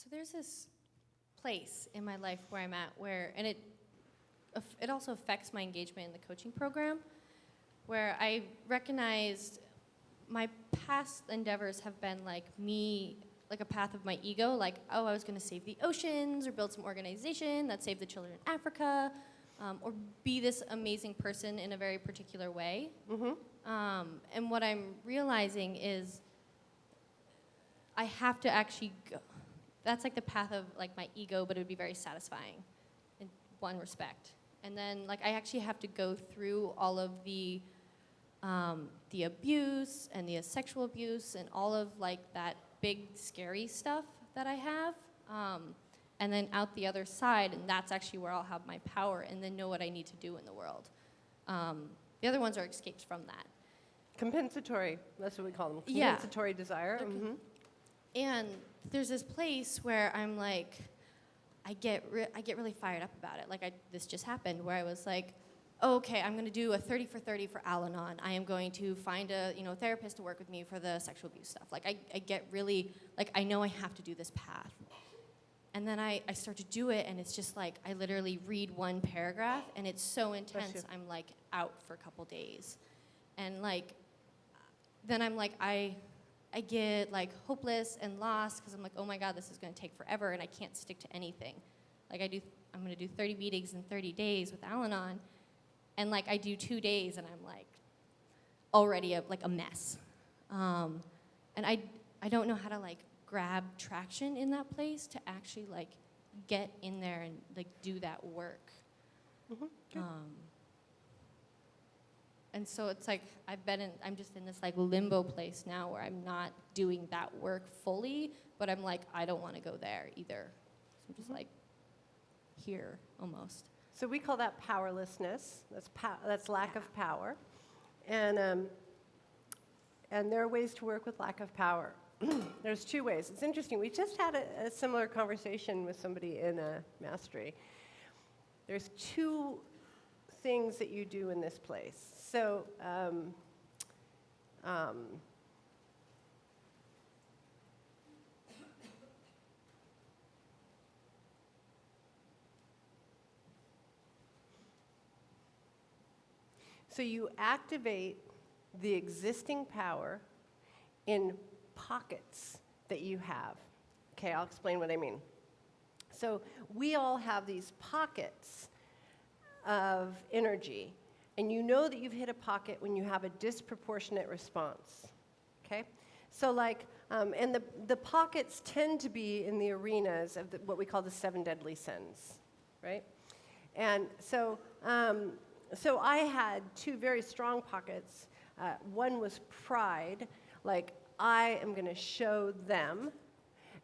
So there's this place in my life where I'm at and it also affects my engagement in the coaching program, where I recognized my past endeavors have been like me, like a path of my ego, like, oh, I was going to save the oceans or build some organization that saved the children in Africa, or be this amazing person in a very particular way. Mm-hmm. And what I'm realizing is I have to actually go. That's like the path of like my ego, but it would be very satisfying in one respect. And then like I actually have to go through all of the abuse and the sexual abuse and all of like that big scary stuff that I have, and then out the other side, and that's actually where I'll have my power and then know what I need to do in the world. The other ones are escapes from that. Compensatory, that's what we call them. Yeah. Compensatory desire. Mm-hmm. And there's this place where I'm like, I get really fired up about it. Like this just happened where I was like, okay, I'm going to do a 30 for 30 for Al-Anon. I am going to find a therapist to work with me for the sexual abuse stuff. Like I get really, like I know I have to do this path. And then I start to do it, and it's just like I literally read one paragraph, and it's so intense, I'm like out for a couple days. And like, then I'm like, I get like hopeless and lost because I'm like, oh my God, this is going to take forever, and I can't stick to anything. Like I'm going to do 30 meetings in 30 days with Al-Anon, and like I do 2 days, and I'm like already a mess. And I don't know how to like grab traction in that place to actually like get in there and like do that work. Mm-hmm. And so it's like I'm just in this like limbo place now where I'm not doing that work fully, but I'm like, I don't want to go there either. So I'm just like here almost. So we call that powerlessness. That's lack of power. And there are ways to work with lack of power. There's 2 ways. It's interesting. We just had a similar conversation with somebody in mastery. There's 2 things that you do in this place. So you activate the existing power in pockets that you have. Okay, I'll explain what I mean. So we all have these pockets of energy, and you know that you've hit a pocket when you have a disproportionate response. Okay, so like, and the pockets tend to be in the arenas of what we call the 7 deadly sins, right? And so I had 2 very strong pockets. One was pride, like I am going to show them.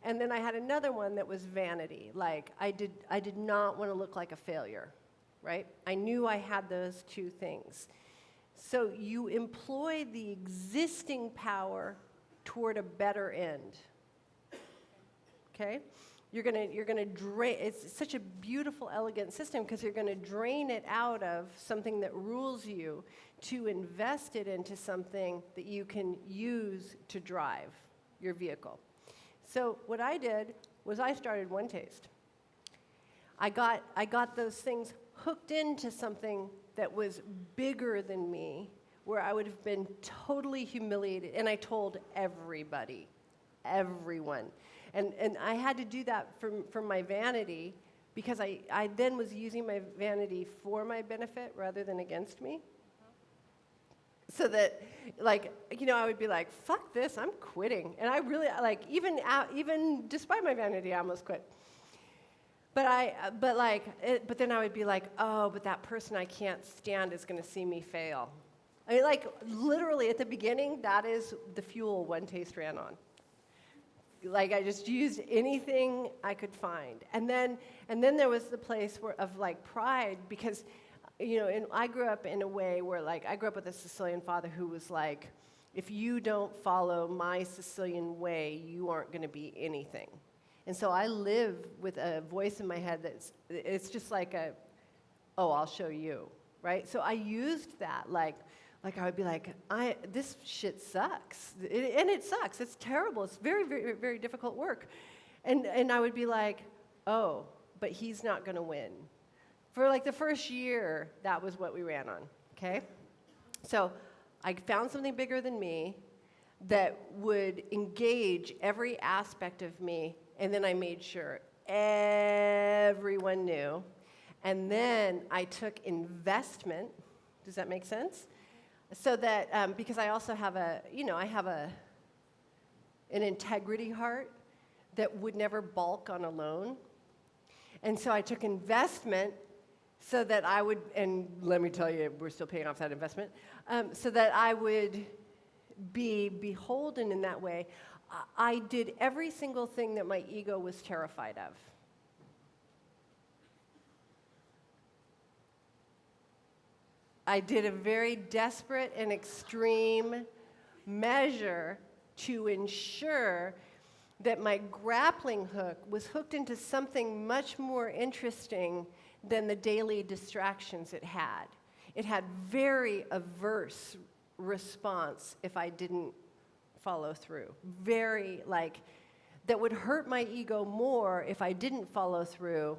And then I had another one that was vanity, like I did not want to look like a failure, right? I knew I had those 2 things. So you employ the existing power toward a better end. Okay? You're gonna drain. It's such a beautiful, elegant system because you're gonna drain it out of something that rules you to invest it into something that you can use to drive your vehicle. So what I did was I started OneTaste. I got those things hooked into something that was bigger than me, where I would have been totally humiliated, and I told everybody, everyone. And I had to do that from my vanity, because I then was using my vanity for my benefit rather than against me. So that, like, I would be like, fuck this, I'm quitting. And I really, like, even despite my vanity, I almost quit. But then I would be like, oh, but that person I can't stand is going to see me fail. I mean, like, literally at the beginning, that is the fuel OneTaste ran on. Like, I just used anything I could find. And then there was the place of like pride, because I grew up in a way where, like, I grew up with a Sicilian father who was like, if you don't follow my Sicilian way, you aren't going to be anything. And so I live with a voice in my head it's just like I'll show you, right? So I used that, like I would be like, this shit sucks. And it sucks. It's terrible. It's very, very, very difficult work. And I would be like, oh, but he's not going to win. For like the first year, that was what we ran on, okay? So I found something bigger than me that would engage every aspect of me, and then I made sure everyone knew. And then I took investment. Does that make sense? So that, because I also have an integrity heart that would never balk on a loan. And so I took investment so that I would, and let me tell you, we're still paying off that investment, so that I would be beholden in that way. I did every single thing that my ego was terrified of. I did a very desperate and extreme measure to ensure that my grappling hook was hooked into something much more interesting than the daily distractions it had. It had very averse response if I didn't follow through. Very, that would hurt my ego more if I didn't follow through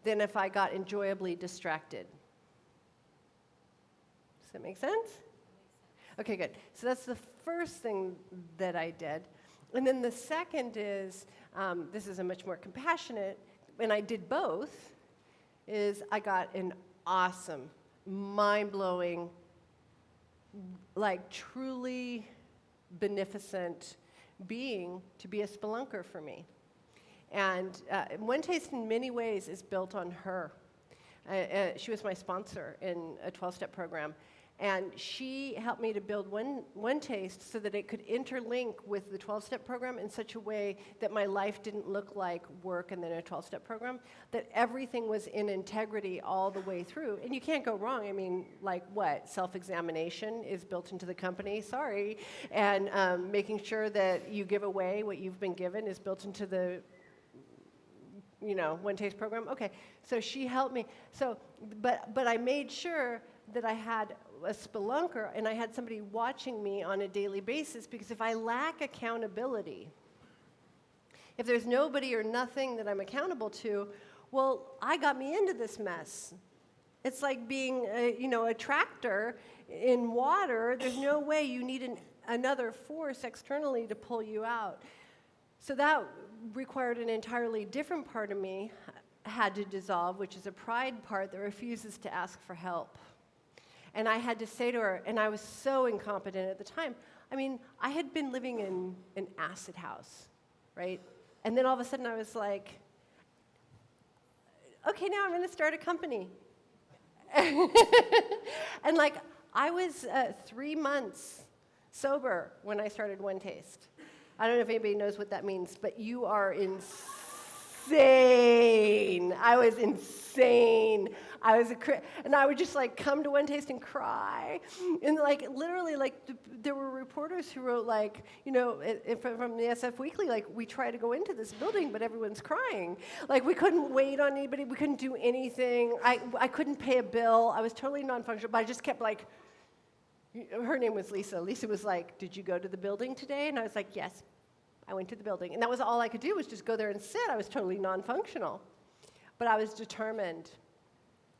than if I got enjoyably distracted. Does that make sense? Okay, good. So that's the first thing that I did. And then the second is, this is a much more compassionate, and I did both, is I got an awesome, mind-blowing, truly beneficent being to be a spelunker for me. And OneTaste in many ways is built on her. She was my sponsor in a 12-step program. And she helped me to build OneTaste so that it could interlink with the 12-step program in such a way that my life didn't look like work and then a 12-step program, that everything was in integrity all the way through. And you can't go wrong. I mean, self-examination is built into the company, sorry. And making sure that you give away what you've been given is built into the OneTaste program. Okay, so she helped me. So, but I made sure that I had a spelunker and I had somebody watching me on a daily basis, because if I lack accountability, if there's nobody or nothing that I'm accountable to, well, I got me into this mess. It's like being a tractor in water. There's no way. You need another force externally to pull you out. So that required an entirely different part of me had to dissolve, which is a pride part that refuses to ask for help. And I had to say to her, and I was so incompetent at the time. I mean, I had been living in an acid house, right? And then all of a sudden I was like, okay, now I'm going to start a company. And I was 3 months sober when I started OneTaste. I don't know if anybody knows what that means, but you are insane. I was insane. And I would just come to OneTaste and cry. And literally, there were reporters who wrote from the SF Weekly, we try to go into this building, but everyone's crying. We couldn't wait on anybody. We couldn't do anything. I couldn't pay a bill. I was totally non-functional, but I just kept her name was Lisa. Lisa was like, did you go to the building today? And I was like, yes, I went to the building. And that was all I could do, was just go there and sit. I was totally non-functional. But I was determined.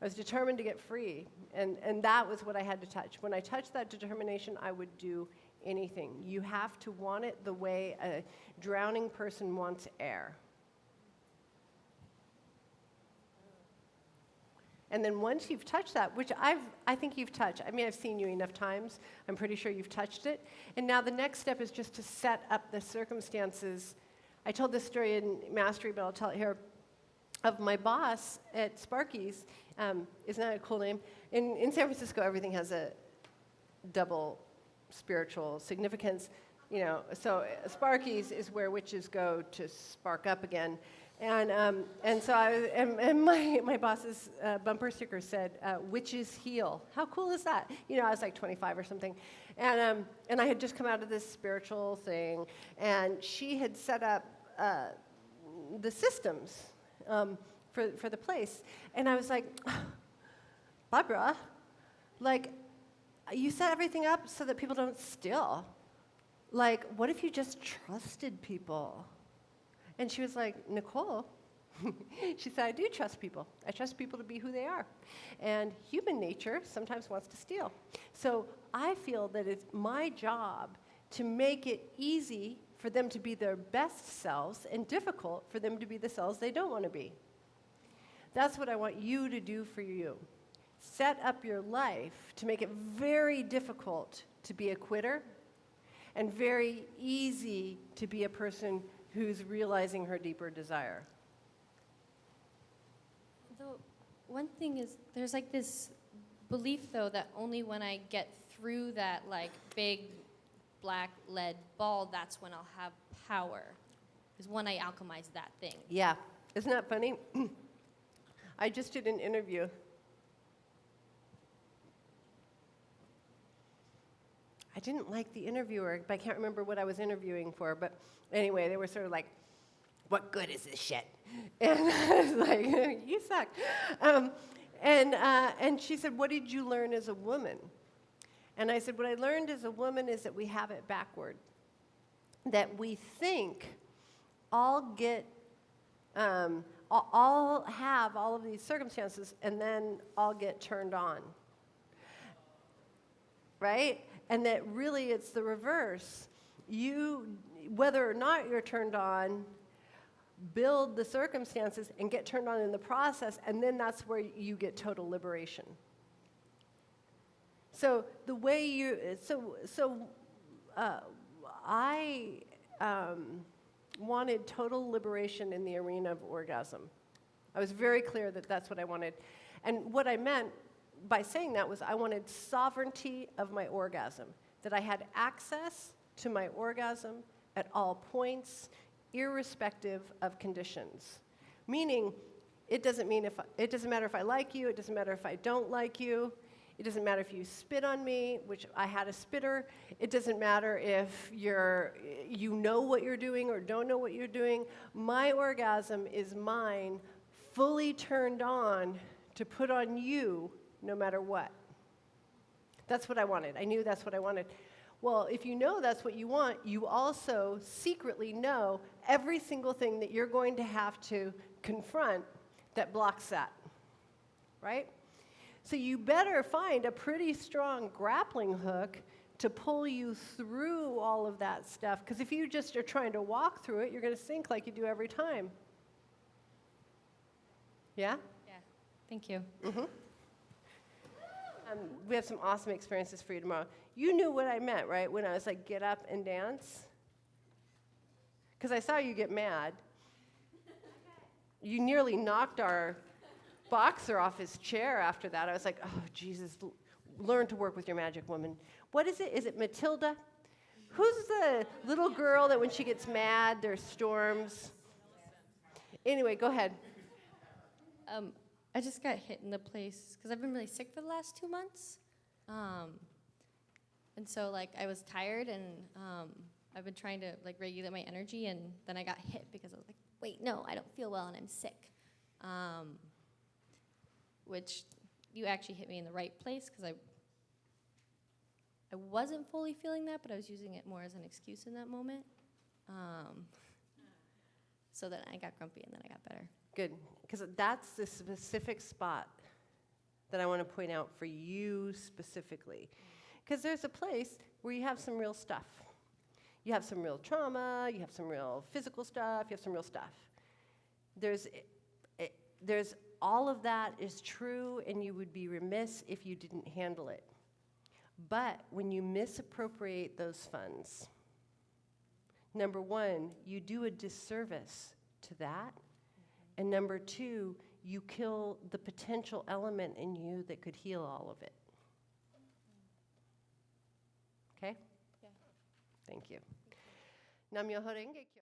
I was determined to get free. And that was what I had to touch. When I touched that determination, I would do anything. You have to want it the way a drowning person wants air. And then once you've touched that, which I think you've touched. I mean, I've seen you enough times. I'm pretty sure you've touched it. And now the next step is just to set up the circumstances. I told this story in Mastery, but I'll tell it here, of my boss at Sparky's. Isn't that a cool name? In San Francisco, everything has a double spiritual significance. So Sparky's is where witches go to spark up again. And so my boss's bumper sticker said, "Witches heal." How cool is that? I was 25 or something, and I had just come out of this spiritual thing, and she had set up the systems for the place, and I was like, Barbara, you set everything up so that people don't steal. What if you just trusted people? And she was like, Nicole, she said, I do trust people. I trust people to be who they are. And human nature sometimes wants to steal. So I feel that it's my job to make it easy for them to be their best selves and difficult for them to be the selves they don't want to be. That's what I want you to do for you. Set up your life to make it very difficult to be a quitter and very easy to be a person who's realizing her deeper desire. Though one thing is, there's like this belief though that only when I get through that like big black lead ball, that's when I'll have power. Is when I alchemize that thing. Yeah. Isn't that funny? I just did an interview. I didn't like the interviewer, but I can't remember what I was interviewing for. But anyway, they were sort of like, what good is this shit? And I was like, you suck. And she said, what did you learn as a woman? And I said, what I learned as a woman is that we have it backward. That we think I'll have all of these circumstances, and then I'll get turned on. Right? And that really it's the reverse. You, whether or not you're turned on, build the circumstances and get turned on in the process, and then that's where you get total liberation. So the way you, I wanted total liberation in the arena of orgasm. I was very clear that that's what I wanted. And what I meant by saying that was I wanted sovereignty of my orgasm, that I had access to my orgasm at all points, irrespective of conditions. Meaning, it doesn't matter if I like you, it doesn't matter if I don't like you, it doesn't matter if you spit on me, which I had a spitter, it doesn't matter if you know what you're doing or don't know what you're doing. My orgasm is mine, fully turned on to put on you no matter what. That's what I wanted. I knew that's what I wanted. Well, if you know that's what you want, you also secretly know every single thing that you're going to have to confront that blocks that, right? So you better find a pretty strong grappling hook to pull you through all of that stuff, because if you just are trying to walk through it, you're going to sink like you do every time. Yeah? Yeah. Thank you. Mm-hmm. We have some awesome experiences for you tomorrow. You knew what I meant, right, when I was like, get up and dance? Because I saw you get mad. You nearly knocked our boxer off his chair after that. I was like, oh, Jesus, learn to work with your magic woman. What is it? Is it Matilda? Who's the little girl that when she gets mad, there's storms? Anyway, go ahead. I just got hit in the place because I've been really sick for the last 2 months. And so, like, I was tired, and I've been trying to, like, regulate my energy, and then I got hit because I was like, wait, no, I don't feel well, and I'm sick. Which you actually hit me in the right place because I wasn't fully feeling that, but I was using it more as an excuse in that moment. So then I got grumpy, and then I got better. Good, because that's the specific spot that I want to point out for you specifically. Because there's a place where you have some real stuff. You have some real trauma, you have some real physical stuff, you have some real stuff. There's all of that is true, and you would be remiss if you didn't handle it. But when you misappropriate those funds, number one, you do a disservice to that. And number two, you kill the potential element in you that could heal all of it. Okay? Yeah. Thank you. Nam-myoho Renge Kyo.